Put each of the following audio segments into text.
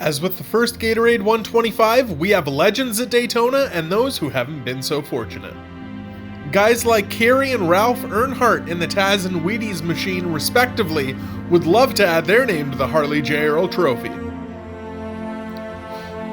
As with the first Gatorade 125, we have legends at Daytona and those who haven't been so fortunate. Guys like Kerry and Ralph Earnhardt in the Taz and Wheaties machine, respectively, would love to add their name to the Harley J. Earl Trophy.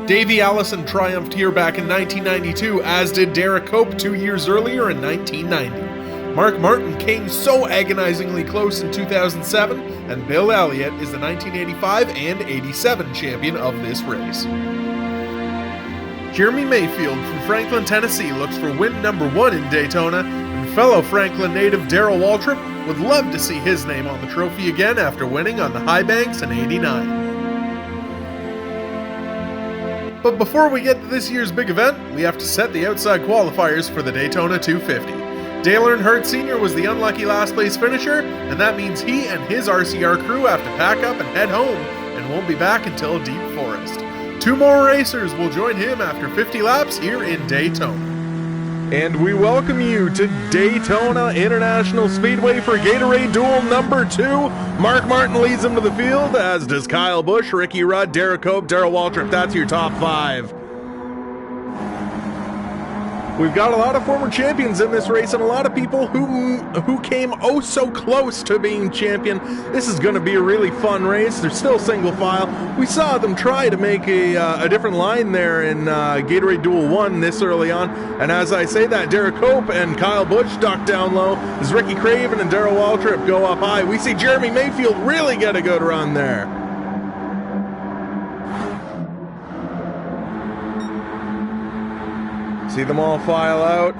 Davey Allison triumphed here back in 1992, as did Derek Cope 2 years earlier in 1990. Mark Martin came so agonizingly close in 2007, and Bill Elliott is the 1985 and 87 champion of this race. Jeremy Mayfield from Franklin, Tennessee looks for win number 1 in Daytona, and fellow Franklin native Darrell Waltrip would love to see his name on the trophy again after winning on the high banks in '89. But before we get to this year's big event, we have to set the outside qualifiers for the Daytona 250. Dale Earnhardt Sr. was the unlucky last place finisher, and that means he and his RCR crew have to pack up and head home and won't be back until Deep Forest. 2 more racers will join him after 50 laps here in Daytona. And we welcome you to Daytona International Speedway for Gatorade Duel number 2. Mark Martin leads them to the field, as does Kyle Busch, Ricky Rudd, Derek Cope, Darrell Waltrip. That's your top 5. We've got a lot of former champions in this race and a lot of people who came oh so close to being champion. This is going to be a really fun race. They're still single file. We saw them try to make a different line there in Gatorade Duel 1 this early on. And as I say that, Derek Cope and Kyle Busch duck down low as Ricky Craven and Darrell Waltrip go up high. We see Jeremy Mayfield really get a good run there. See them all file out.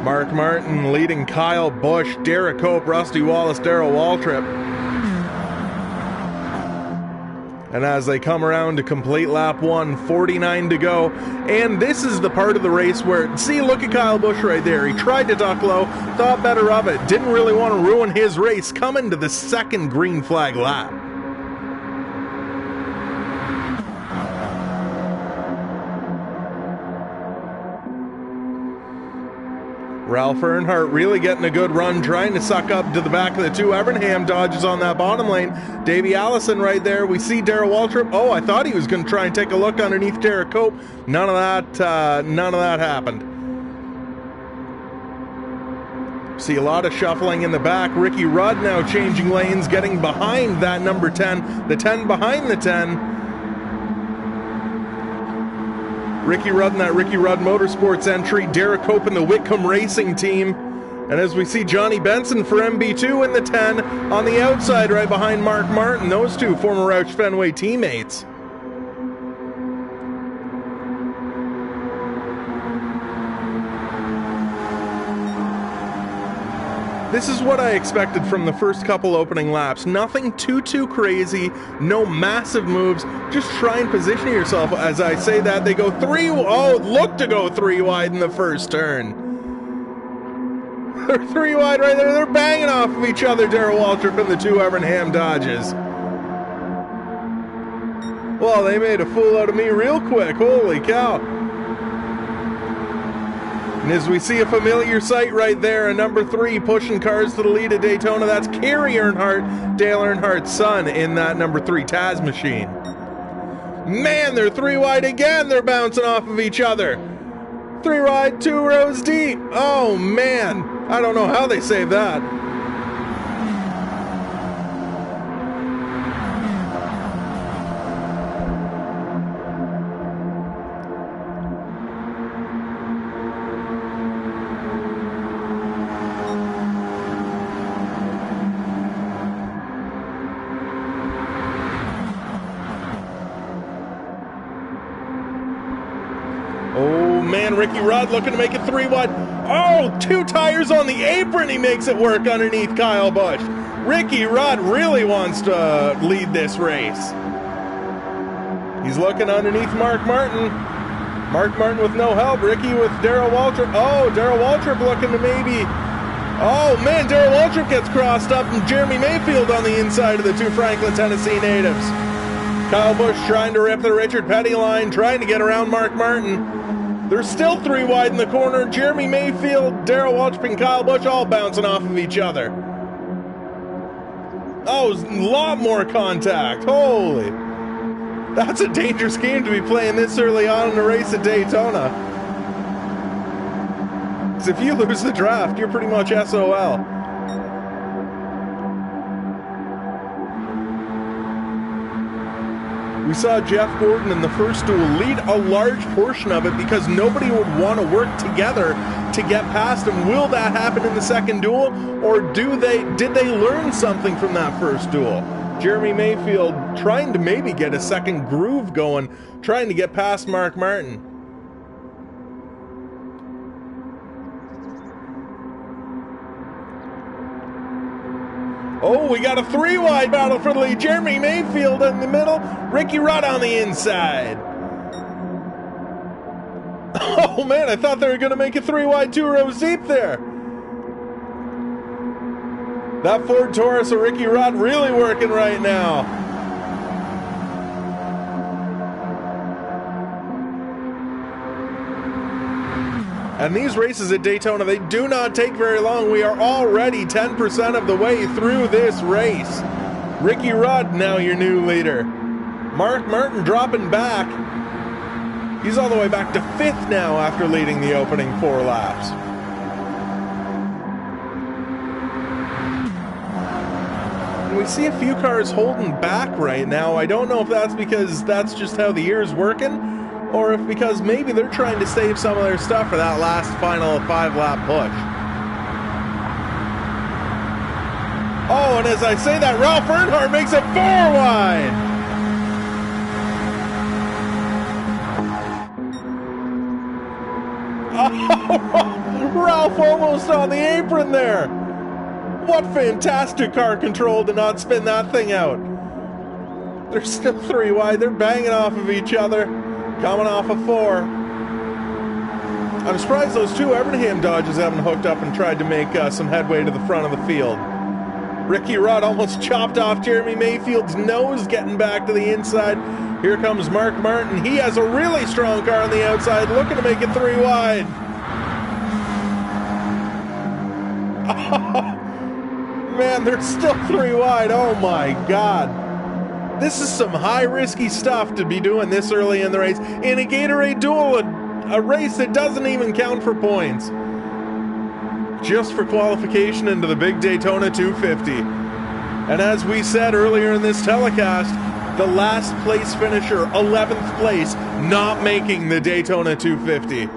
Mark Martin leading Kyle Busch, Derek Cope, Rusty Wallace, Darrell Waltrip. And as they come around to complete lap 1, 49 to go. And this is the part of the race where, see, look at Kyle Busch right there. He tried to duck low, thought better of it, didn't really want to ruin his race, coming to the second green flag lap. Ralph Earnhardt really getting a good run, trying to suck up to the back of the 2. Evernham dodges on that bottom lane. Davey Allison right there. We see Darrell Waltrip. Oh, I thought he was going to try and take a look underneath Derek Cope. None of that happened. See a lot of shuffling in the back. Ricky Rudd now changing lanes, getting behind that number 10. The 10 behind the 10. Ricky Rudd in that Ricky Rudd Motorsports entry, Derek Cope in the Whitcomb Racing Team. And as we see Johnny Benson for MB2 in the 10 on the outside right behind Mark Martin. Those 2 former Roush Fenway teammates. This is what I expected from the first couple opening laps. Nothing too crazy, no massive moves. Just try and position yourself. As I say that, they go look to go 3 wide in the first turn. They're 3 wide right there. They're banging off of each other, Darrell Waltrip and the 2 Evernham Dodges. Well, they made a fool out of me real quick. Holy cow. And as we see a familiar sight right there, a number 3 pushing cars to the lead at Daytona. That's Kerry Earnhardt, Dale Earnhardt's son, in that number 3 Taz machine. Man, they're 3 wide again. They're bouncing off of each other. 3 wide, 2 rows deep. Oh, man. I don't know how they saved that. Ricky Rudd looking to make it 3 wide. Oh, 2 tires on the apron. He makes it work underneath Kyle Busch. Ricky Rudd really wants to lead this race. He's looking underneath Mark Martin. Mark Martin with no help. Ricky with Darrell Waltrip. Oh, Darrell Waltrip looking to maybe... Oh, man, Darrell Waltrip gets crossed up, and Jeremy Mayfield on the inside of the 2 Franklin, Tennessee natives. Kyle Busch trying to rip the Richard Petty line, trying to get around Mark Martin. They're still 3 wide in the corner. Jeremy Mayfield, Darrell Waltrip, and Kyle Busch all bouncing off of each other. Oh, a lot more contact. Holy. That's a dangerous game to be playing this early on in a race at Daytona. Because if you lose the draft, you're pretty much SOL. We saw Jeff Gordon in the first duel lead a large portion of it because nobody would want to work together to get past him. Will that happen in the second duel, or did they learn something from that first duel? Jeremy Mayfield trying to maybe get a second groove going, trying to get past Mark Martin. Oh, we got a 3-wide battle for the lead. Jeremy Mayfield in the middle, Ricky Rudd on the inside. Oh man, I thought they were going to make a 3-wide 2 rows deep there. That Ford Taurus of Ricky Rudd really working right now. And these races at Daytona, they do not take very long. We are already 10% of the way through this race. Ricky Rudd now your new leader. Mark Martin dropping back. He's all the way back to 5th now after leading the opening 4 laps. And we see a few cars holding back right now. I don't know if that's because that's just how the year's working, or if because maybe they're trying to save some of their stuff for that last final 5-lap push. Oh, and as I say that, Ralph Earnhardt makes it 4-wide. Oh, Ralph almost on the apron there. What fantastic car control to not spin that thing out. They're still 3-wide. They're banging off of each other. Coming off of 4. I'm surprised those 2 Evernham Dodges haven't hooked up and tried to make some headway to the front of the field. Ricky Rudd almost chopped off Jeremy Mayfield's nose getting back to the inside. Here comes Mark Martin. He has a really strong car on the outside, looking to make it 3-wide. Oh, man, they're still 3-wide. Oh my God. This is some high-risky stuff to be doing this early in the race. In a Gatorade duel, a race that doesn't even count for points. Just for qualification into the big Daytona 250. And as we said earlier in this telecast, the last place finisher, 11th place, not making the Daytona 250.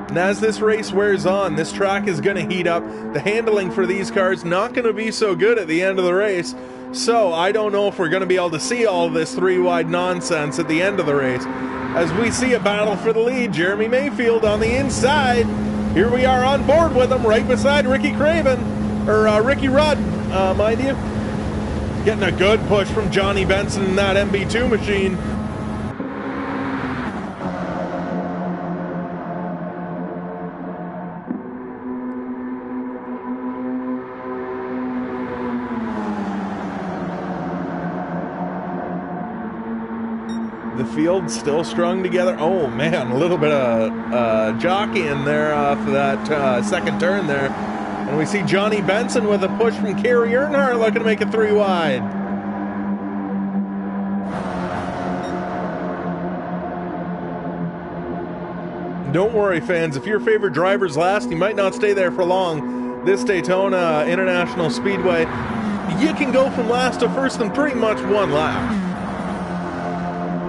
And as this race wears on, this track is going to heat up. The handling for these cars not going to be so good at the end of the race. So I don't know if we're going to be able to see all this 3-wide nonsense at the end of the race. As we see a battle for the lead, Jeremy Mayfield on the inside. Here we are on board with him, right beside Ricky Rudd, mind you. Getting a good push from Johnny Benson in that MB2 machine. The field still strung together. Oh man, a little bit of jockeying there off of that second turn there. And we see Johnny Benson with a push from Kerry Earnhardt looking to make it 3-wide. Don't worry, fans, if your favorite driver's last, you might not stay there for long. This Daytona International Speedway, you can go from last to first in pretty much 1 lap.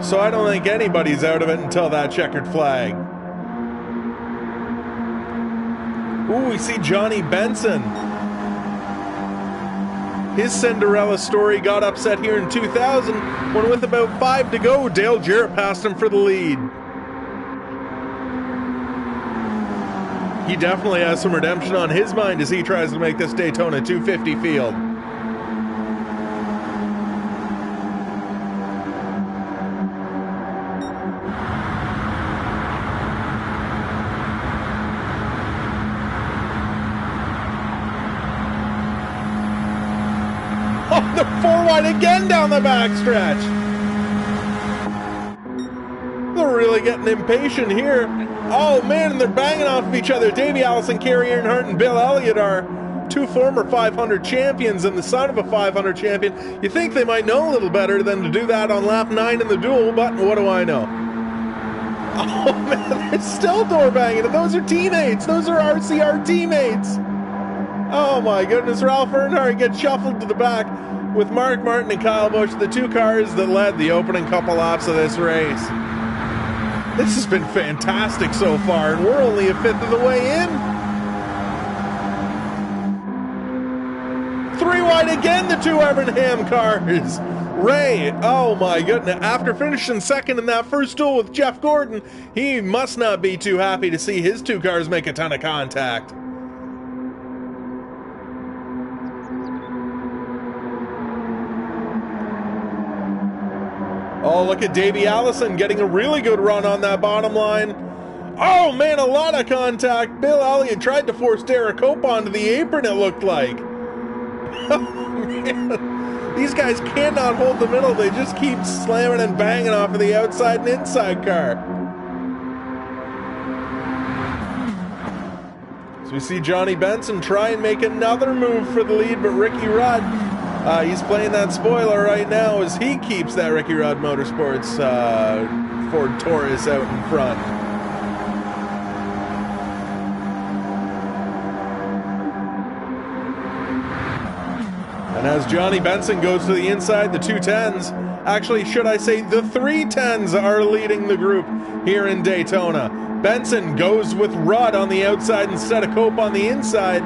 So I don't think anybody's out of it until that checkered flag. Ooh, we see Johnny Benson. His Cinderella story got upset here in 2000 when with about 5 to go, Dale Jarrett passed him for the lead. He definitely has some redemption on his mind as he tries to make this Daytona 250 field. They're 4-wide again down the backstretch. They're really getting impatient here. Oh man, and they're banging off of each other. Davey Allison, Kerry Earnhardt, and Bill Elliott are two former 500 champions and the son of a 500 champion. You think they might know a little better than to do that on lap 9 in the duel, but what do I know? Oh man, they're still door banging, and those are teammates. Those are RCR teammates. Oh my goodness, Ralph Earnhardt gets shuffled to the back with Mark Martin and Kyle Busch, the two cars that led the opening couple laps of this race. This has been fantastic so far, and we're only a fifth of the way in. 3 wide again, the two Evernham cars. Ray, oh my goodness, after finishing second in that first duel with Jeff Gordon, he must not be too happy to see his two cars make a ton of contact. Oh, look at Davey Allison getting a really good run on that bottom line. Oh man, a lot of contact. Bill Elliott tried to force Derek Cope onto the apron, it looked like. Oh man, these guys cannot hold the middle. They just keep slamming and banging off of the outside and inside car. So we see Johnny Benson try and make another move for the lead, but Ricky Rudd, he's playing that spoiler right now as he keeps that Ricky Rudd Motorsports Ford Taurus out in front. And as Johnny Benson goes to the inside, the 210s, actually should I say the 310s are leading the group here in Daytona. Benson goes with Rudd on the outside instead of Cope on the inside.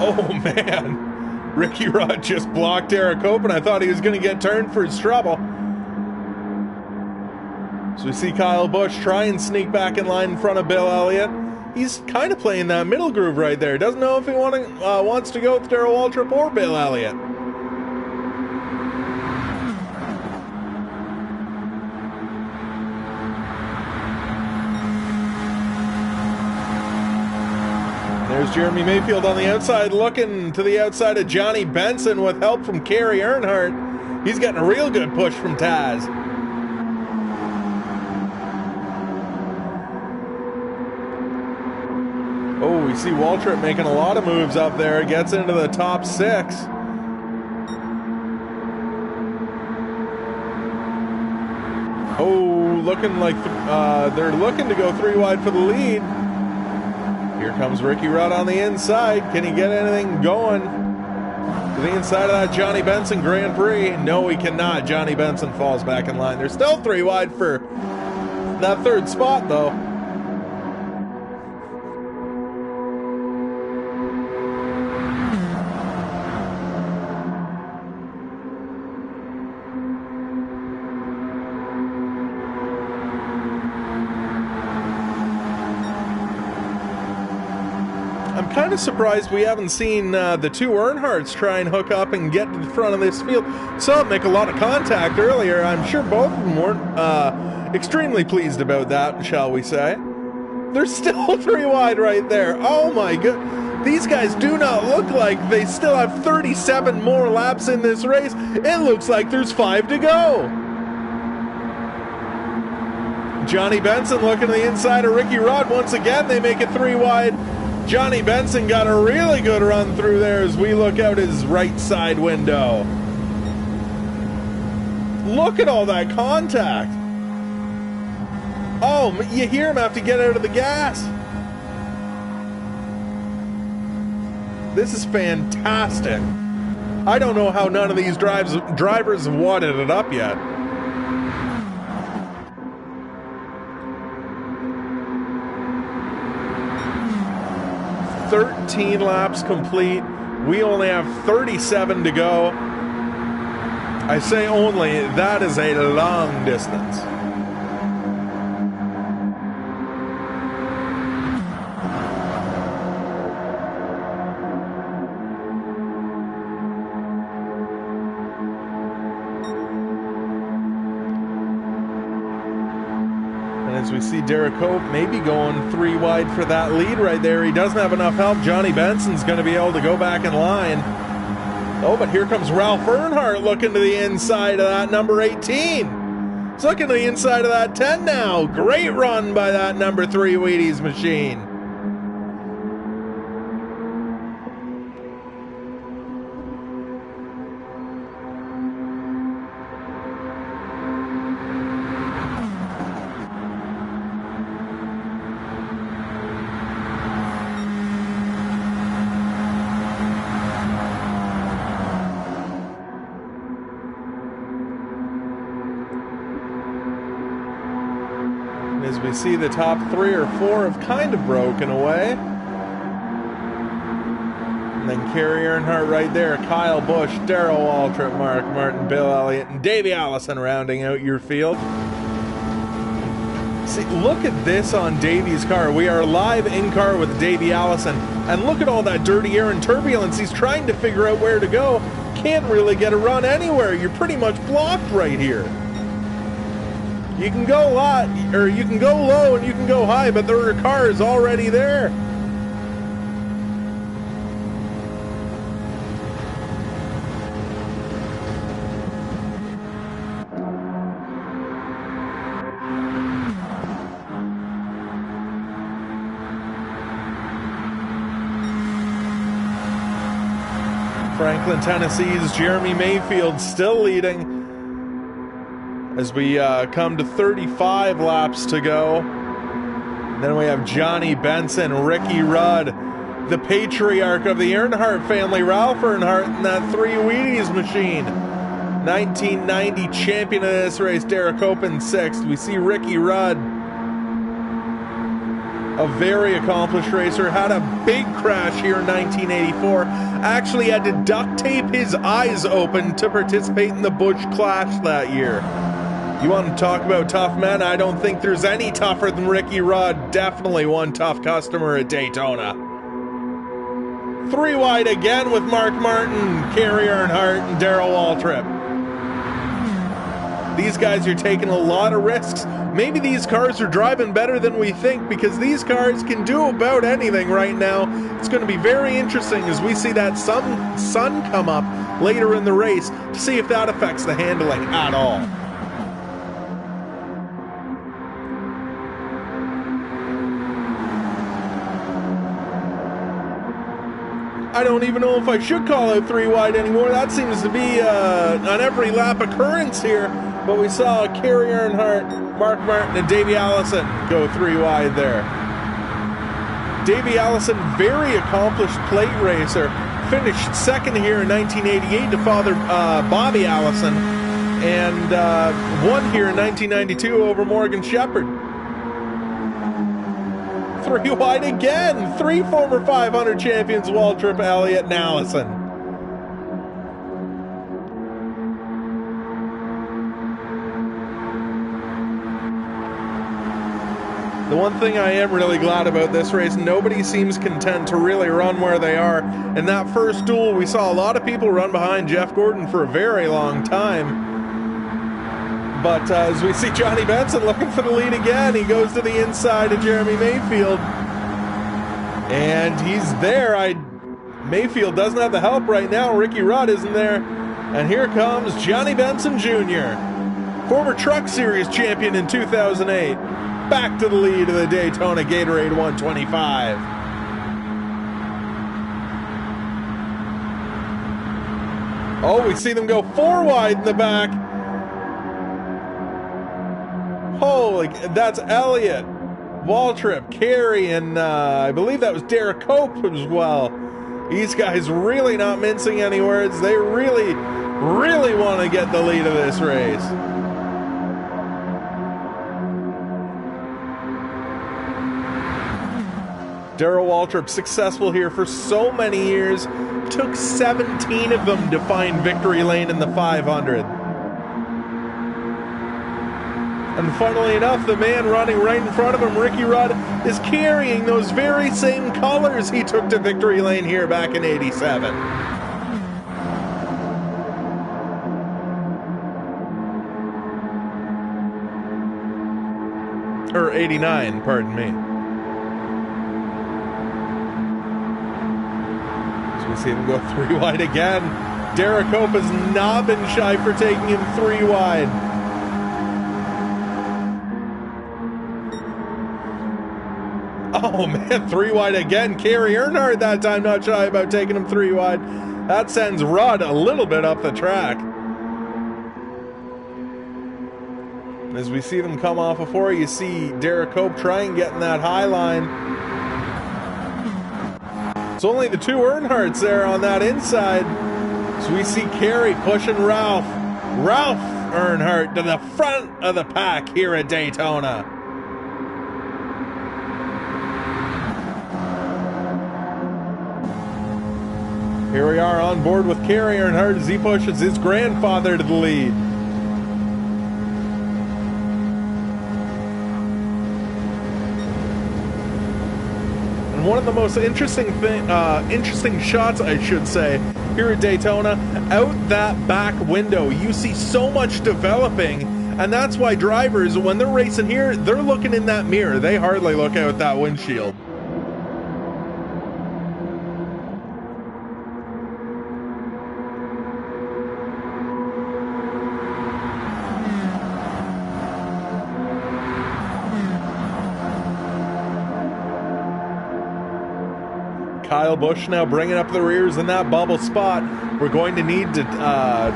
Oh man, Ricky Rudd just blocked Derek Cope, and I thought he was going to get turned for his trouble. So we see Kyle Busch try and sneak back in line in front of Bill Elliott. He's kind of playing that middle groove right there. Doesn't know if he wants to go with Darrell Waltrip or Bill Elliott. There's Jeremy Mayfield on the outside, looking to the outside of Johnny Benson with help from Kerry Earnhardt. He's getting a real good push from Taz. Oh, we see Waltrip making a lot of moves up there. Gets into the top 6. Oh, looking like they're looking to go 3 wide for the lead. Here comes Ricky Rudd on the inside. Can he get anything going to the inside of that Johnny Benson Grand Prix? No, he cannot. Johnny Benson falls back in line. They're still 3 wide for that 3rd spot, though. Kind of surprised we haven't seen the two Earnhardts try and hook up and get to the front of this field. Saw them make a lot of contact earlier. I'm sure both of them weren't extremely pleased about that, shall we say. They're still 3 wide right there. Oh my god. These guys do not look like they still have 37 more laps in this race. It looks like there's 5 to go. Johnny Benson looking to the inside of Ricky Rudd. Once again, they make it 3 wide. Johnny Benson got a really good run through there as we look out his right side window. Look at all that contact. Oh, you hear him have to get out of the gas. This is fantastic. I don't know how none of these drivers have wadded it up yet. 13 laps complete. We only have 37 to go. I say only, that is a long distance. As we see Derek Cope maybe going 3 wide for that lead right there. He doesn't have enough help. Johnny Benson's going to be able to go back in line. Oh, but here comes Ralph Earnhardt looking to the inside of that number 18. He's looking to the inside of that 10 now. Great run by that number 3 Wheaties machine. As we see, the top 3 or 4 have kind of broken away. And then Kerry Earnhardt right there, Kyle Busch, Darrell Waltrip, Mark Martin, Bill Elliott, and Davey Allison rounding out your field. See, look at this on Davey's car. We are live in car with Davey Allison. And look at all that dirty air and turbulence. He's trying to figure out where to go. Can't really get a run anywhere. You're pretty much blocked right here. You can go a lot, or you can go low and you can go high, but there are cars already there. Franklin, Tennessee's Jeremy Mayfield still leading as we come to 35 laps to go. And then we have Johnny Benson, Ricky Rudd, the patriarch of the Earnhardt family, Ralph Earnhardt, in that 3 Wheaties machine. 1990 champion of this race, Derek Hope in 6th. We see Ricky Rudd, a very accomplished racer, had a big crash here in 1984. Actually had to duct tape his eyes open to participate in the Busch Clash that year. You want to talk about tough men? I don't think there's any tougher than Ricky Rudd. Definitely one tough customer at Daytona. 3 wide again with Mark Martin, Kerry Earnhardt, and Darrell Waltrip. These guys are taking a lot of risks. Maybe these cars are driving better than we think, because these cars can do about anything right now. It's going to be very interesting as we see that sun come up later in the race to see if that affects the handling at all. I don't even know if I should call out 3 wide anymore. That seems to be an every lap occurrence here. But we saw Kerry Earnhardt, Mark Martin, and Davey Allison go 3 wide there. Davey Allison, very accomplished plate racer, finished 2nd here in 1988 to father Bobby Allison, and won here in 1992 over Morgan Shepherd. 3 wide again. 3 former 500 champions, Waltrip, Elliott, and Allison. The one thing I am really glad about this race, nobody seems content to really run where they are. In that first duel, we saw a lot of people run behind Jeff Gordon for a very long time. But as we see Johnny Benson looking for the lead again, he goes to the inside of Jeremy Mayfield. And he's there. Mayfield doesn't have the help right now. Ricky Rudd isn't there. And here comes Johnny Benson Jr., former Truck Series champion in 2008. Back to the lead of the Daytona Gatorade 125. Oh, we see them go 4 wide in the back. Holy, that's Elliott, Waltrip, Kerry, and I believe that was Derek Cope as well. These guys really not mincing any words. They really, really want to get the lead of this race. Darrell Waltrip, successful here for so many years, took 17 of them to find victory lane in the 500. And funnily enough, the man running right in front of him, Ricky Rudd, is carrying those very same colors he took to victory lane here back in '87. Or '89, pardon me. So we see him go 3 wide again. Derek Hope has not been shy for taking him 3 wide. Oh man, 3 wide again. Kerry Earnhardt that time not shy about taking him 3 wide. That sends Rudd a little bit up the track. As we see them come off before, you see Derek Hope try and get in that high line. It's only the 2 Earnhardts there on that inside. So we see Kerry pushing Ralph Earnhardt to the front of the pack here at Daytona. Here we are on board with Kerry Earnhardt as he pushes his grandfather to the lead. And one of the most interesting shots, I should say, here at Daytona, out that back window, you see so much developing, and that's why drivers, when they're racing here, they're looking in that mirror. They hardly look out that windshield. Kyle Busch now bringing up the rears in that bubble spot. We're going to need to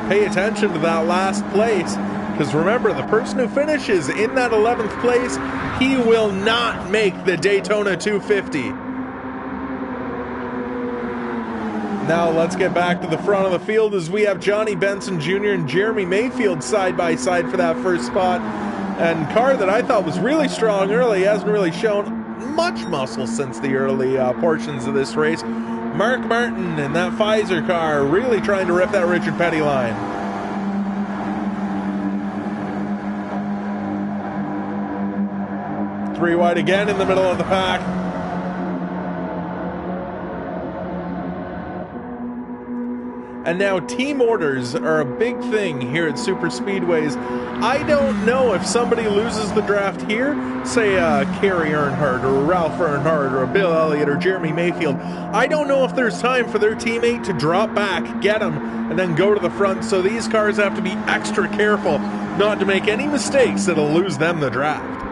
pay attention to that last place, because remember, the person who finishes in that 11th place, he will not make the Daytona 250. Now let's get back to the front of the field as we have Johnny Benson Jr. and Jeremy Mayfield side by side for that first spot. And car that I thought was really strong early hasn't really shown much muscle since the early portions of this race. Mark Martin in that Pfizer car really trying to rip that Richard Petty line. Three wide again in the middle of the pack. And now team orders are a big thing here at super speedways. I don't know if somebody loses the draft here, say Kerry Earnhardt or Ralph Earnhardt or Bill Elliott or Jeremy Mayfield. I don't know if there's time for their teammate to drop back, get them, and then go to the front. So these cars have to be extra careful not to make any mistakes that'll lose them the draft.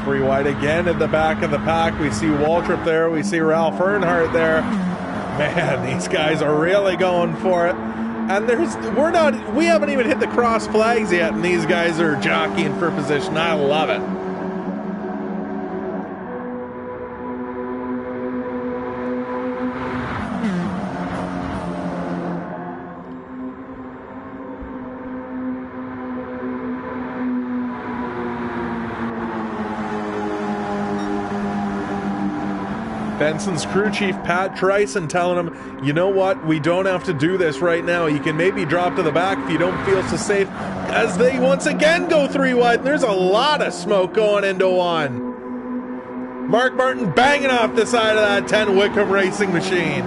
Three wide again in the back of the pack. We see Waltrip there. We see Ralph Earnhardt there. Man, these guys are really going for it. And we haven't even hit the cross flags yet, and these guys are jockeying for position. I love it. Benson's crew chief, Pat Tryson, telling him, you know what, we don't have to do this right now. You can maybe drop to the back if you don't feel so safe, as they once again go three wide. And there's a lot of smoke going into one. Mark Martin banging off the side of that 10 Wickham racing machine.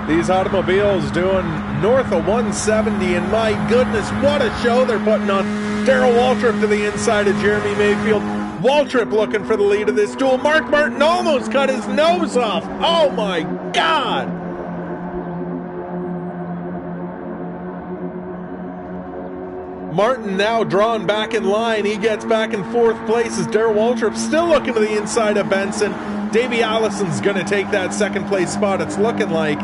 These automobiles doing north of 170, and my goodness, what a show they're putting on. Darrell Waltrip to the inside of Jeremy Mayfield. Waltrip looking for the lead of this duel. Mark Martin almost cut his nose off. Oh my God. Martin now drawn back in line. He gets back in fourth place as Darrell Waltrip still looking to the inside of Benson. Davey Allison's going to take that second place spot, it's looking like.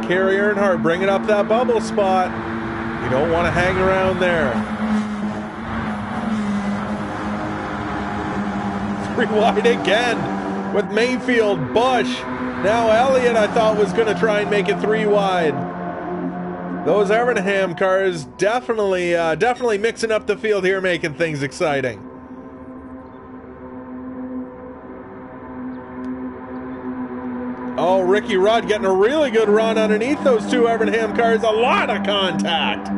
Kerry Earnhardt bringing up that bubble spot. You don't want to hang around there. Three wide again with Mayfield, Busch. Now Elliott, I thought, was going to try and make it three wide. Those Evernham cars definitely mixing up the field here, making things exciting. Oh, Ricky Rudd getting a really good run underneath those two Evernham cars. A lot of contact.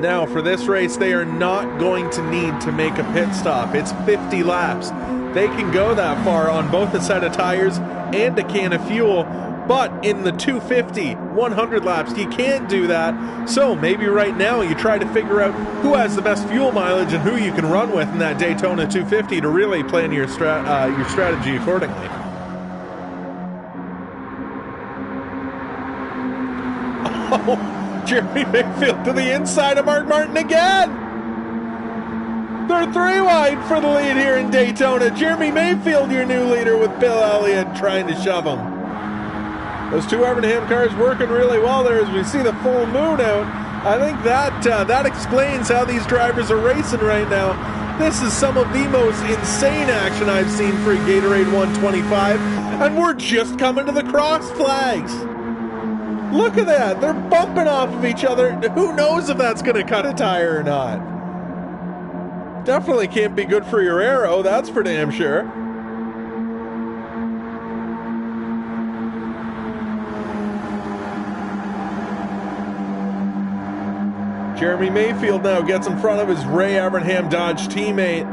Now, for this race, they are not going to need to make a pit stop. It's 50 laps. They can go that far on both a set of tires and a can of fuel, but in the 250, 100 laps, you can't do that. So maybe right now you try to figure out who has the best fuel mileage and who you can run with in that Daytona 250 to really plan your strategy accordingly. Oh, Jeremy Mayfield to the inside of Mark Martin again. They're 3 wide for the lead here in Daytona. Jeremy Mayfield, your new leader, with Bill Elliott trying to shove him. Those two Evernham cars working really well there as we see the full moon out. I think that explains how these drivers are racing right now. This is some of the most insane action I've seen for a Gatorade 125, and we're just coming to the cross flags. Look at that. They're bumping off of each other. Who knows if that's going to cut a tire or not? Definitely can't be good for your aero, that's for damn sure. Jeremy Mayfield now gets in front of his Ray Evernham Dodge teammate.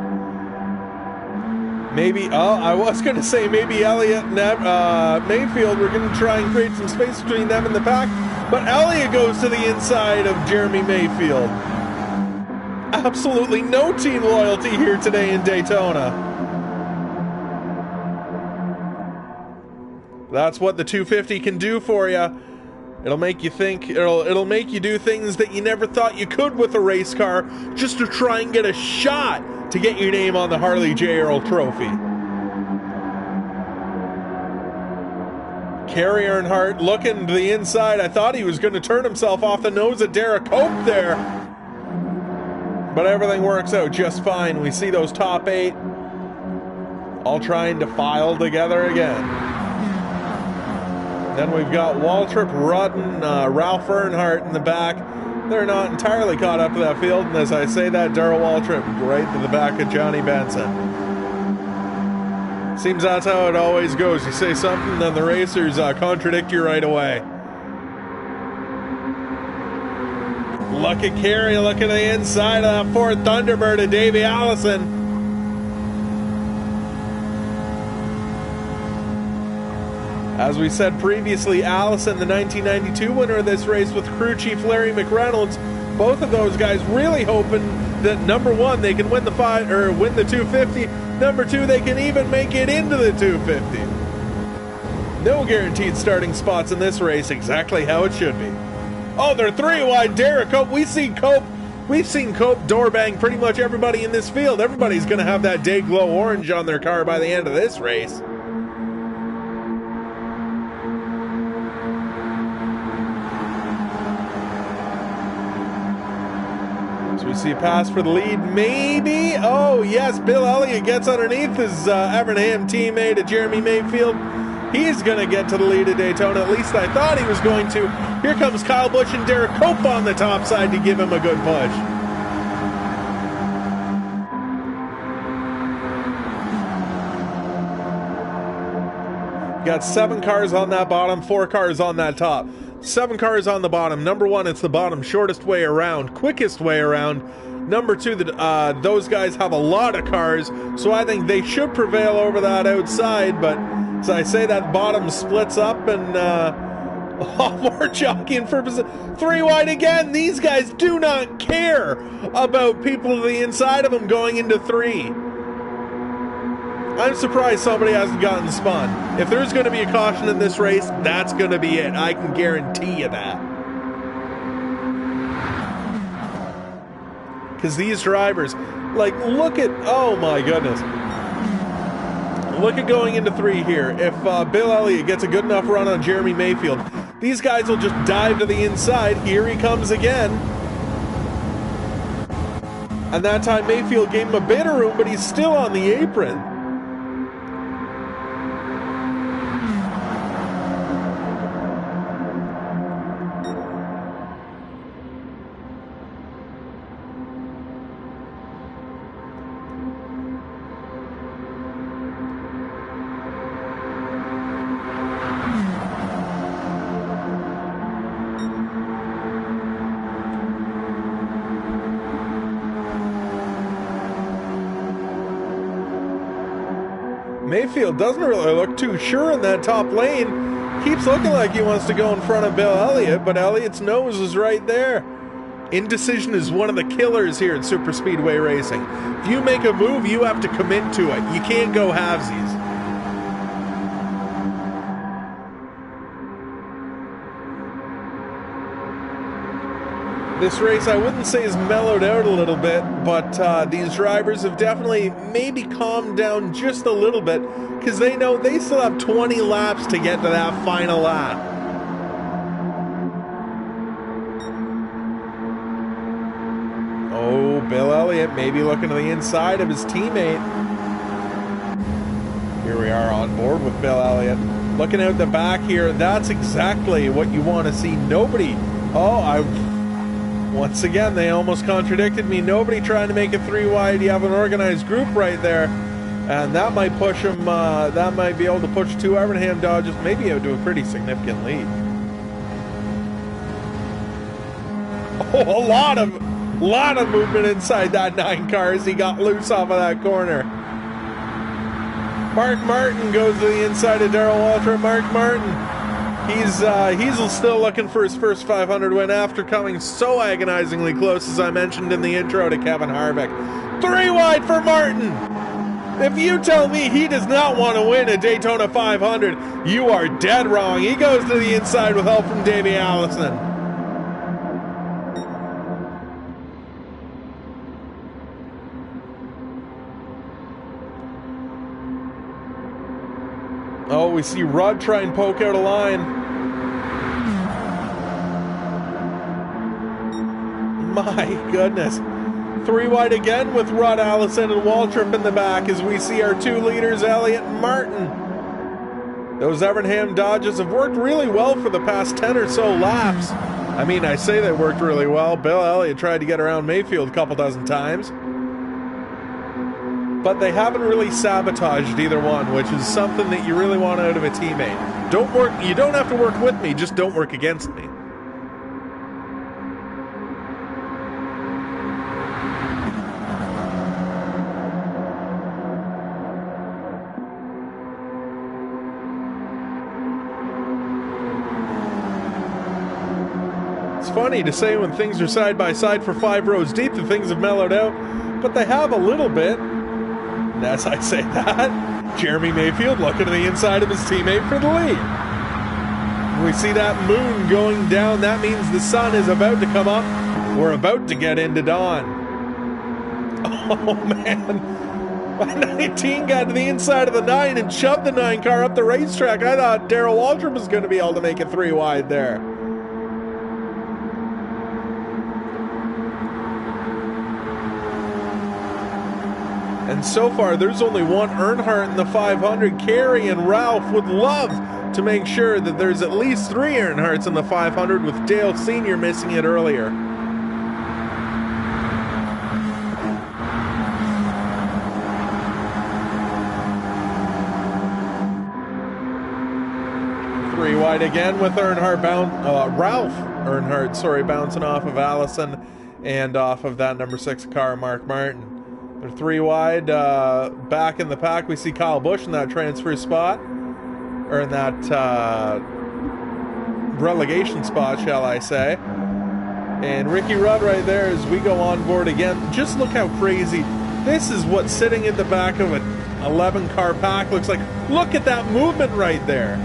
Maybe, I was going to say maybe Elliott and Mayfield were going to try and create some space between them and the pack, but Elliott goes to the inside of Jeremy Mayfield. Absolutely no team loyalty here today in Daytona. That's what the 250 can do for you. It'll make you think, it'll make you do things that you never thought you could with a race car, just to try and get a shot to get your name on the Harley J. Earl Trophy. Kerry Earnhardt looking to the inside. I thought he was going to turn himself off the nose of Derek Cope there. But everything works out just fine. We see those top 8 all trying to file together again. Then we've got Waltrip, Rudd, Ralph Earnhardt in the back. They're not entirely caught up to that field, and as I say that, Darrell Waltrip right to the back of Johnny Benson. Seems that's how it always goes. You say something, then the racers contradict you right away. Look at Kerry, look at the inside of that Ford Thunderbird of Davey Allison. As we said previously, Allison, the 1992 winner of this race with crew chief Larry McReynolds, both of those guys really hoping that number 1, they can win the win the 250. Number 2, they can even make it into the 250. No guaranteed starting spots in this race, exactly how it should be. Oh, they're 3 wide. Derek Cope. We've seen Cope door bang pretty much everybody in this field. Everybody's going to have that day glow orange on their car by the end of this race. So we see a pass for the lead, maybe. Oh, yes, Bill Elliott gets underneath his Evernham teammate, Jeremy Mayfield. He's going to get to the lead at Daytona. At least I thought he was going to. Here comes Kyle Busch and Derek Cope on the top side to give him a good push. Got 7 cars on that bottom, 4 cars on that top. 7 cars on the bottom. Number 1, it's the bottom, shortest way around, quickest way around. Number 2, those guys have a lot of cars, so I think they should prevail over that outside, but as I say, that bottom splits up and more jockeying for position. 3 wide again. These guys do not care about people to the inside of them going into 3. I'm surprised somebody hasn't gotten spun. If there's going to be a caution in this race, that's going to be it. I can guarantee you that. Because these drivers, like, look at, oh my goodness. Look at going into 3 here. If Bill Elliott gets a good enough run on Jeremy Mayfield, these guys will just dive to the inside. Here he comes again. And that time Mayfield gave him a bit of room, but he's still on the apron. Mayfield doesn't really look too sure in that top lane. Keeps looking like he wants to go in front of Bill Elliott, but Elliott's nose is right there. Indecision is one of the killers here at super speedway racing. If you make a move, you have to commit to it. You can't go halvesies. This race, I wouldn't say is mellowed out a little bit, but these drivers have definitely maybe calmed down just a little bit because they know they still have 20 laps to get to that final lap. Oh, Bill Elliott maybe looking to the inside of his teammate. Here we are on board with Bill Elliott. Looking out the back here, that's exactly what you want to see. Nobody, once again, they almost contradicted me. Nobody trying to make it 3 wide. You have an organized group right there. And that might push them, that might be able to push 2 Evernham Dodges maybe out to a pretty significant lead. Oh, a lot of movement inside that 9 car as he got loose off of that corner. Mark Martin goes to the inside of Darrell Waltrip. Mark Martin. He's still looking for his first 500 win after coming so agonizingly close, as I mentioned in the intro, to Kevin Harvick. 3 wide for Martin. If you tell me he does not want to win a Daytona 500, you are dead wrong. He goes to the inside with help from Davey Allison. Oh, we see Rudd try and poke out a line. My goodness. 3 wide again with Rudd, Allison, and Waltrip in the back as we see our 2 leaders, Elliott and Martin. Those Evernham Dodges have worked really well for the past 10 or so laps. I mean, I say they worked really well. Bill Elliott tried to get around Mayfield a couple dozen times. But they haven't really sabotaged either one, which is something that you really want out of a teammate. You don't have to work with me, just don't work against me. It's funny to say when things are side by side for 5 rows deep that things have mellowed out, but they have a little bit. And as I say that, Jeremy Mayfield looking to the inside of his teammate for the lead. When we see that moon going down, that means the sun is about to come up. We're about to get into dawn. Oh man. My 19 got to the inside of the 9 and shoved the 9 car up the racetrack. I thought Darrell Waltrip was going to be able to make it 3 wide there. And so far, there's only one Earnhardt in the 500. Kerry and Ralph would love to make sure that there's at least 3 Earnhardts in the 500, with Dale Sr. missing it earlier. Three wide again with Earnhardt Ralph Earnhardt, sorry, bouncing off of Allison and off of that number 6 car, Mark Martin. They're 3 wide. Back in the pack, we see Kyle Busch in that transfer spot, or in that relegation spot, shall I say. And Ricky Rudd right there as we go on board again. Just look how crazy. This is what sitting in the back of an 11-car pack looks like. Look at that movement right there.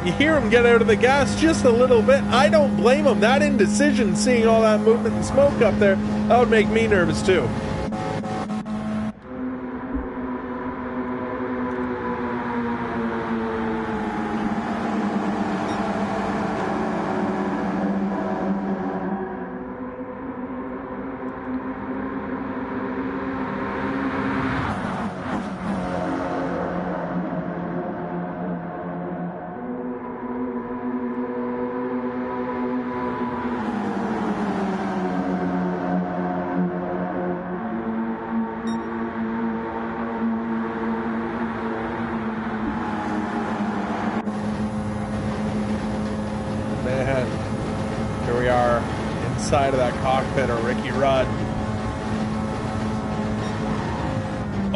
You hear him get out of the gas just a little bit. I don't blame him. That indecision, seeing all that movement and smoke up there, that would make me nervous too. Here we are inside of that cockpit of Ricky Rudd.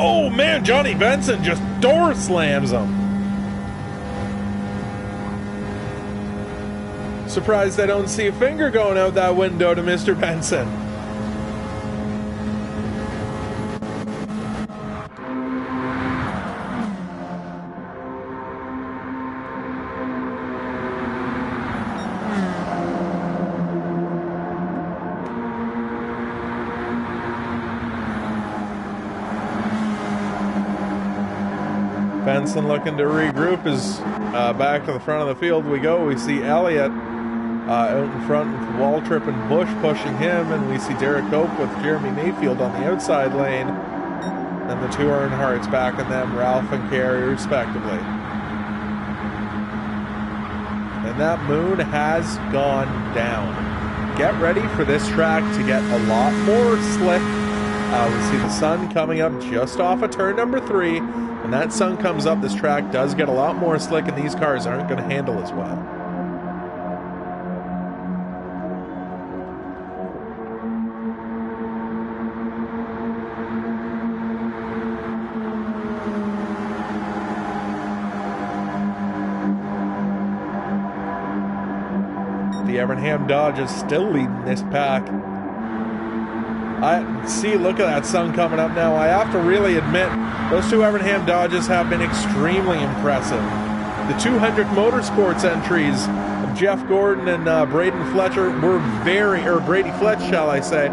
Oh man, Johnny Benson just door slams him. Surprised I don't see a finger going out that window to Mr. Benson. Benson looking to regroup as back to the front of the field we go. We see Elliott out in front with Waltrip and Bush pushing him, and we see Derek Cope with Jeremy Mayfield on the outside lane, and the two Earnhardts back on them, Ralph and Carey respectively. And that moon has gone down. Get ready for this track to get a lot more slick. We see the sun coming up just off of turn number 3. When that sun comes up, this track does get a lot more slick, and these cars aren't going to handle as well. The Evernham Dodge is still leading this pack. Look at that sun coming up now. I have to really admit, those two Evernham Dodges have been extremely impressive. The 200 Motorsports entries of Jeff Gordon and Braden Fletcher were Brady Fletch, shall I say,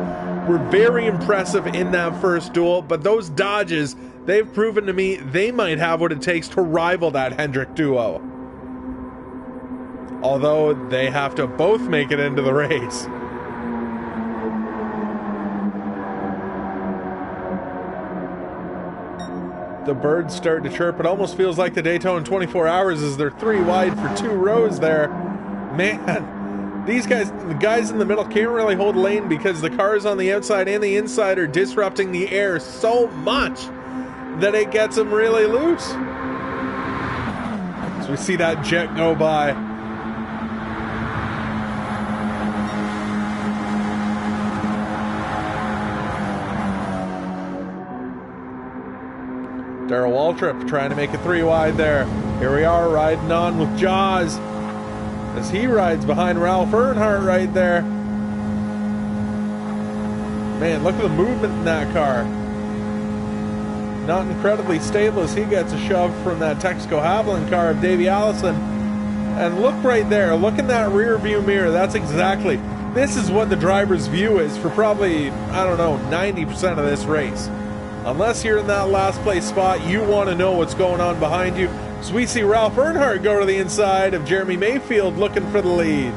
were very impressive in that first duel, but those Dodges, they've proven to me they might have what it takes to rival that Hendrick duo. Although they have to both make it into the race. The birds start to chirp. It almost feels like the Daytona 24 Hours as they're 3 wide for 2 rows there. Man, these guys, the guys in the middle can't really hold lane because the cars on the outside and the inside are disrupting the air so much that it gets them really loose. So we see that jet go by. Darrell Waltrip trying to make it 3 wide there. Here we are riding on with Jaws as he rides behind Ralph Earnhardt right there. Man, look at the movement in that car. Not incredibly stable as he gets a shove from that Texaco Haviland car of Davey Allison. And look right there, look in that rear view mirror. That's exactly, this is what the driver's view is for probably, I don't know, 90% of this race. Unless you're in that last place spot, you want to know what's going on behind you. So we see Ralph Earnhardt go to the inside of Jeremy Mayfield looking for the lead.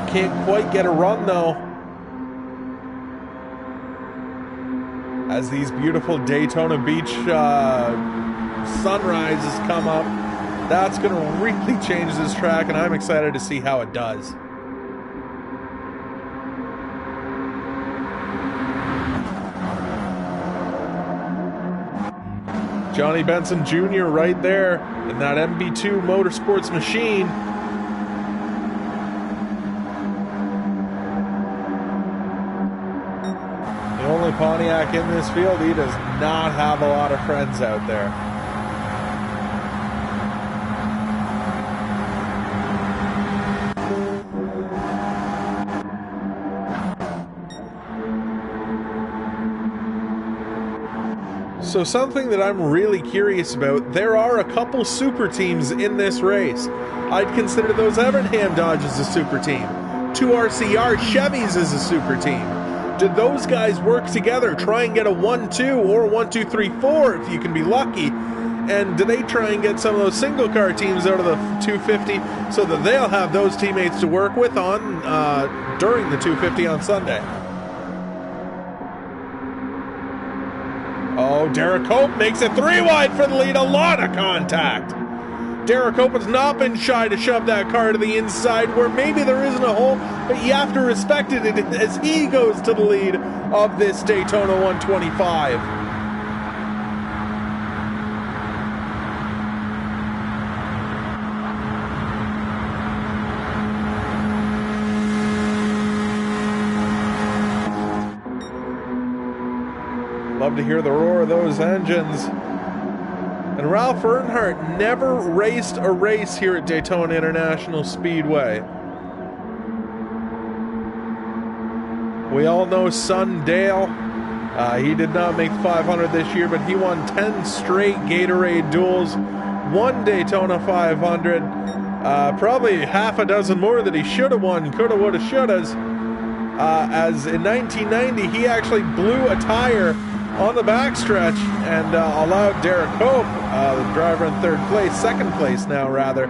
Can't quite get a run though. As these beautiful Daytona Beach sunrises come up. That's going to really change this track, and I'm excited to see how it does. Johnny Benson Jr. right there in that MB2 Motorsports machine. The only Pontiac in this field, he does not have a lot of friends out there. So something that I'm really curious about, there are a couple super teams in this race. I'd consider those Evernham Dodges a super team. 2 RCR Chevys is a super team. Did those guys work together, try and get a 1-2 or 1-2-3-4 if you can be lucky? And do they try and get some of those single car teams out of the 250 so that they'll have those teammates to work with on during the 250 on Sunday? Oh, Derek Cope makes it 3 wide for the lead. A lot of contact. Derek Cope has not been shy to shove that car to the inside where maybe there isn't a hole, but you have to respect it as he goes to the lead of this Daytona 125. Love to hear the roar of those engines. And Ralph Earnhardt never raced a race here at Daytona International Speedway. We all know son Dale. He did not make 500 this year, but he won 10 straight Gatorade duels, one Daytona 500, probably half a dozen more that he should have won, coulda, woulda, shouldas. As in 1990, he actually blew a tire on the backstretch and allowed Derek Cope, the driver in second place now rather,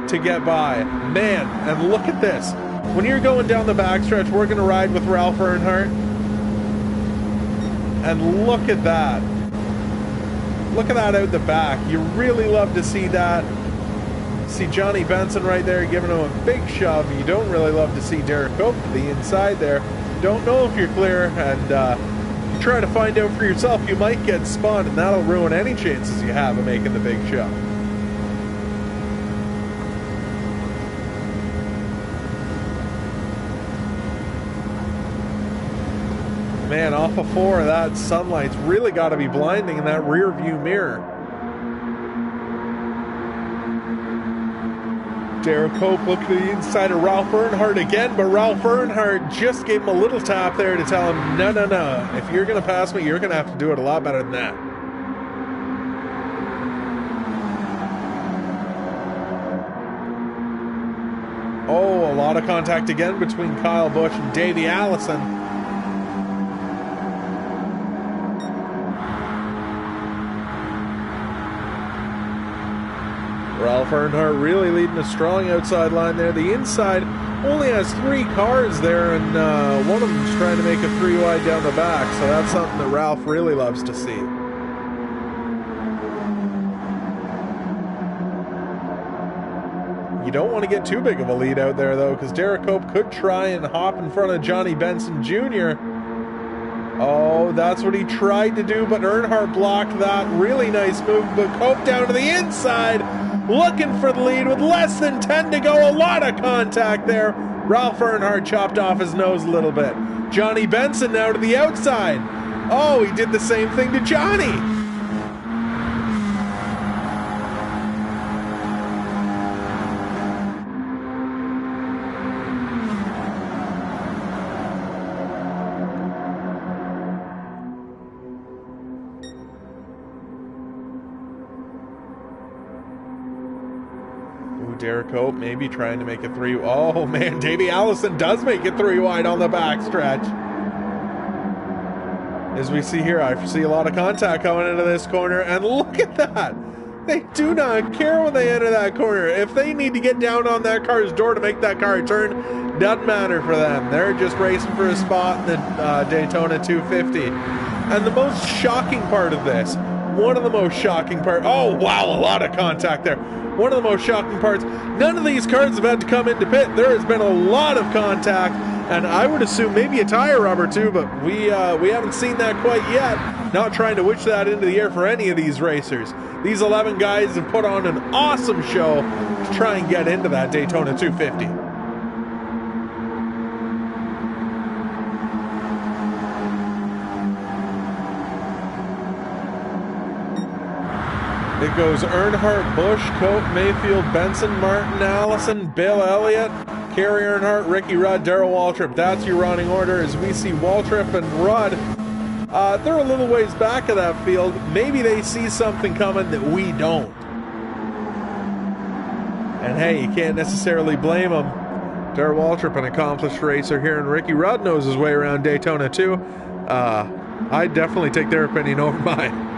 to get by. Man, and look at this. When you're going down the backstretch, we're going to ride with Ralph Earnhardt. And look at that. Look at that out the back. You really love to see that. See Johnny Benson right there giving him a big shove. You don't really love to see Derek Cope to the inside there. Don't know if you're clear, and try to find out for yourself. You might get spun, and that'll ruin any chances you have of making the big shove. Man, off of 4, that sunlight's really got to be blinding in that rear view mirror. Derek Cope looked to the inside of Ralph Earnhardt again, but Ralph Earnhardt just gave him a little tap there to tell him, no, no, no. If you're going to pass me, you're going to have to do it a lot better than that. Oh, a lot of contact again between Kyle Busch and Davey Allison. Ralph Earnhardt really leading a strong outside line there. The inside only has 3 cars there, and one of them's trying to make a 3 wide down the back, so that's something that Ralph really loves to see. You don't want to get too big of a lead out there, though, because Derek Cope could try and hop in front of Johnny Benson Jr. Oh, that's what he tried to do, but Earnhardt blocked that. Really nice move, but Cope down to the inside, looking for the lead with less than 10 to go. A lot of contact there. Ralph Earnhardt chopped off his nose a little bit. Johnny Benson now to the outside. Oh, he did the same thing to Johnny. Derek Cope maybe trying to make a 3. Oh man, Davey Allison does make it 3 wide on the backstretch. As we see here, I see a lot of contact coming into this corner, and look at that. They do not care when they enter that corner. If they need to get down on that car's door to make that car turn, doesn't matter for them. They're just racing for a spot in the Daytona 250. And the most shocking part of this, one of the most shocking parts, oh wow, a lot of contact there. One of the most shocking parts, none of these cars have had to come into pit. There has been a lot of contact, and I would assume maybe a tire rub or two, but we haven't seen that quite yet. Not trying to wish that into the air for any of these racers. These 11 guys have put on an awesome show to try and get into that Daytona 250. It goes Earnhardt, Busch, Cope, Mayfield, Benson, Martin, Allison, Bill Elliott, Kerry Earnhardt, Ricky Rudd, Darrell Waltrip. That's your running order as we see Waltrip and Rudd. They're a little ways back of that field. Maybe they see something coming that we don't. And hey, you can't necessarily blame them. Darrell Waltrip, an accomplished racer here, and Ricky Rudd knows his way around Daytona too. I'd definitely take their opinion over mine.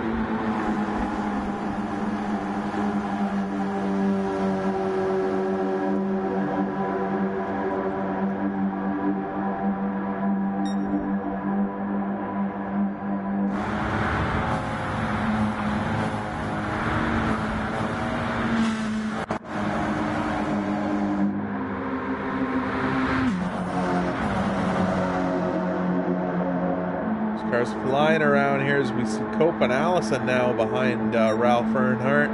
Cars flying around here as we see Cope and Allison now behind Ralph Earnhardt.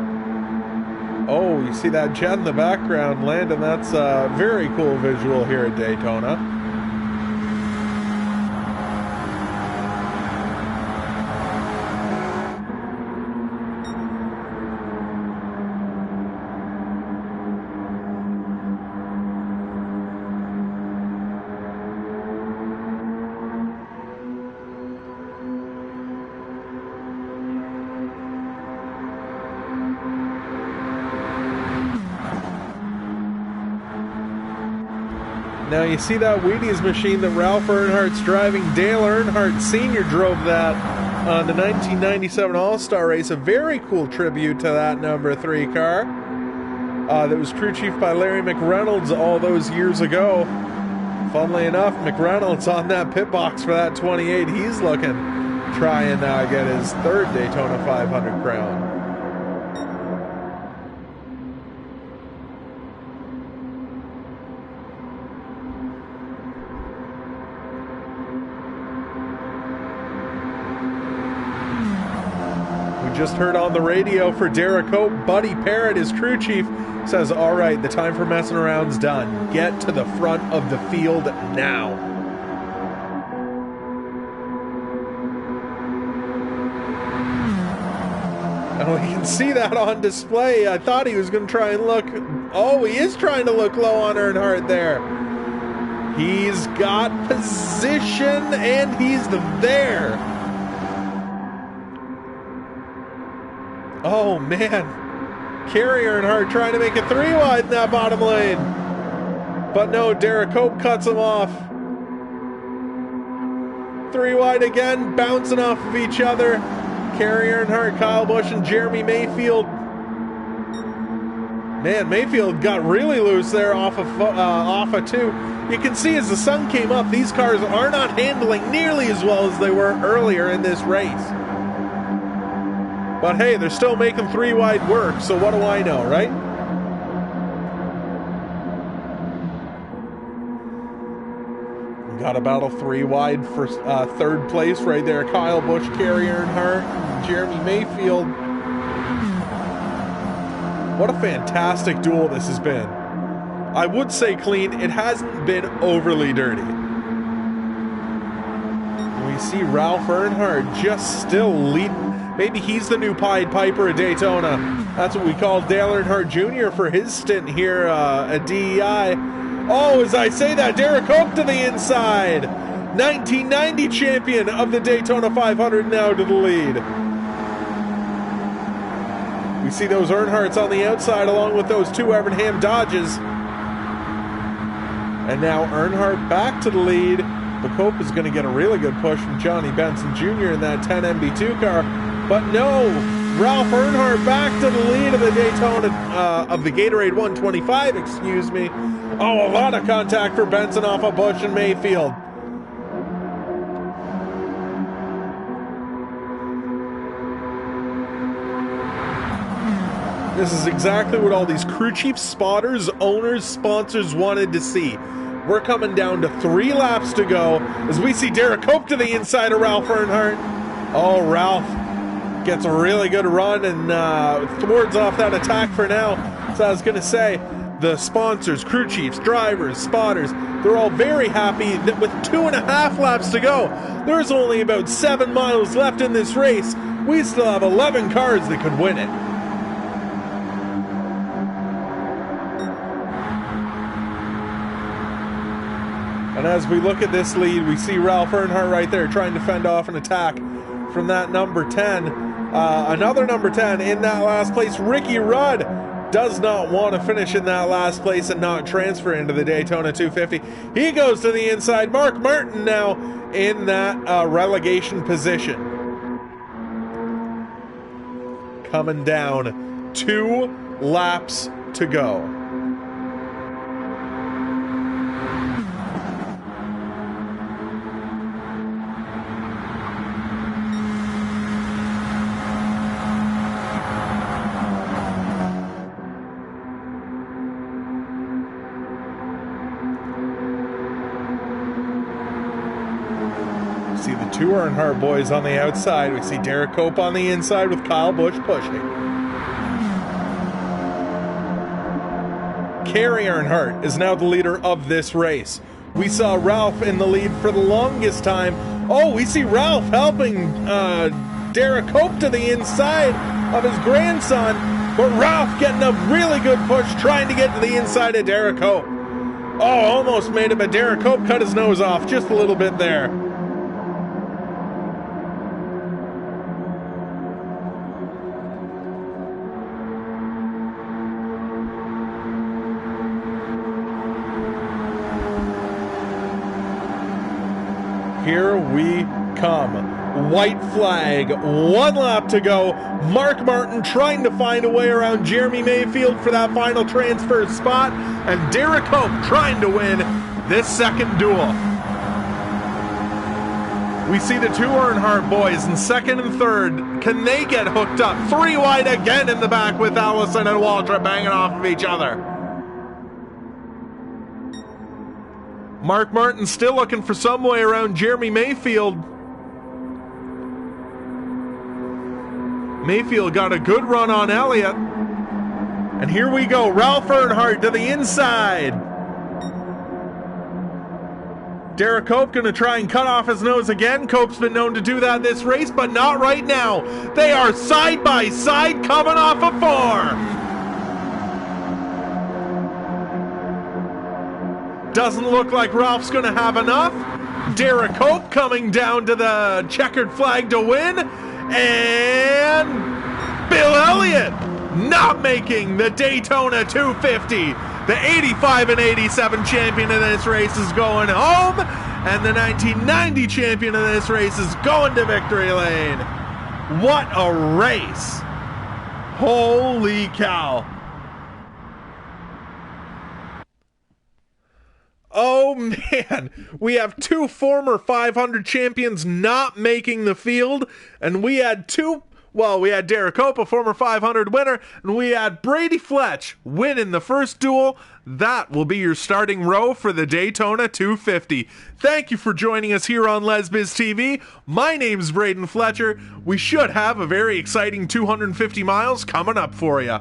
Oh, you see that jet in the background landing. That's a very cool visual here at Daytona. Now you see that Wheaties machine that Ralph Earnhardt's driving. Dale Earnhardt Sr. drove that on the 1997 All-Star race. A very cool tribute to that number 3 car. That was crew chief by Larry McReynolds all those years ago. Funnily enough, McReynolds on that pit box for that 28. He's looking, try and get his 3rd Daytona 500 crown. Just heard on the radio for Derek Hope, Buddy Parrott, his crew chief, says, all right, the time for messing around's done. Get to the front of the field now. Oh, you can see that on display. I thought he was going to try and look. Oh, he is trying to look low on Earnhardt there. He's got position, and he's there. Oh, man. Kerry Earnhardt trying to make it 3 wide in that bottom lane. But no, Derek Hope cuts him off. 3 wide again, bouncing off of each other. Kerry Earnhardt, Kyle Busch, and Jeremy Mayfield. Man, Mayfield got really loose there off of 2. You can see as the sun came up, these cars are not handling nearly as well as they were earlier in this race. But hey, they're still making 3 wide work, so what do I know, right? Got a battle 3 wide for 3rd place right there. Kyle Busch, Kerry Earnhardt, and Jeremy Mayfield. What a fantastic duel this has been. I would say clean. It hasn't been overly dirty. We see Ralph Earnhardt just still leading. Maybe he's the new Pied Piper at Daytona. That's what we call Dale Earnhardt Jr. for his stint here at DEI. Oh, as I say that, Derek Hope to the inside. 1990 champion of the Daytona 500 now to the lead. We see those Earnhardts on the outside along with those 2 Evernham Dodges. And now Earnhardt back to the lead. But Hope is going to get a really good push from Johnny Benson Jr. in that 10 MB2 car. But no, Ralph Earnhardt back to the lead of the Daytona, of the Gatorade 125, excuse me. Oh, a lot of contact for Benson off of Busch and Mayfield. This is exactly what all these crew chiefs, spotters, owners, sponsors wanted to see. We're coming down to 3 laps to go as we see Derek Hope to the inside of Ralph Earnhardt. Oh, Ralph gets a really good run and thwards off that attack for now. So I was going to say, the sponsors, crew chiefs, drivers, spotters, they're all very happy that with 2.5 laps to go, there's only about 7 miles left in this race. We still have 11 cars that could win it. And as we look at this lead, we see Ralph Earnhardt right there trying to fend off an attack from that number 10. Another number 10 in that last place. Ricky Rudd does not want to finish in that last place and not transfer into the Daytona 250. He goes to the inside. Mark Martin now in that relegation position. Coming down 2 laps to go. See the 2 Earnhardt boys on the outside. We see Derek Hope on the inside with Kyle Busch pushing. Kerry Earnhardt is now the leader of this race. We saw Ralph in the lead for the longest time. Oh, we see Ralph helping Derek Hope to the inside of his grandson. But Ralph getting a really good push trying to get to the inside of Derek Hope. Oh, almost made it, but Derek Hope cut his nose off just a little bit there. Here we come. White flag, 1 lap to go. Mark Martin trying to find a way around Jeremy Mayfield for that final transfer spot, and Derek Hope trying to win this second duel. We see the two Earnhardt boys in second and third. Can they get hooked up? 3 wide again in the back with Allison and Waltrip banging off of each other. Mark Martin still looking for some way around Jeremy Mayfield. Mayfield got a good run on Elliott. And here we go. Ralph Earnhardt to the inside. Derek Cope going to try and cut off his nose again. Cope's been known to do that this race, but not right now. They are side by side coming off of 4. Doesn't look like Ralph's going to have enough. Derek Cope coming down to the checkered flag to win. And Bill Elliott not making the Daytona 250. The 85 and 87 champion of this race is going home, and the 1990 champion of this race is going to victory lane. What a race. Holy cow. Oh man, we have 2 former 500 champions not making the field, and we had Derek Cope, a former 500 winner, and we had Brady Fletch winning the first duel. That will be your starting row for the Daytona 250. Thank you for joining us here on LesBiz TV. My name's Braden Fletcher. We should have a very exciting 250 miles coming up for you.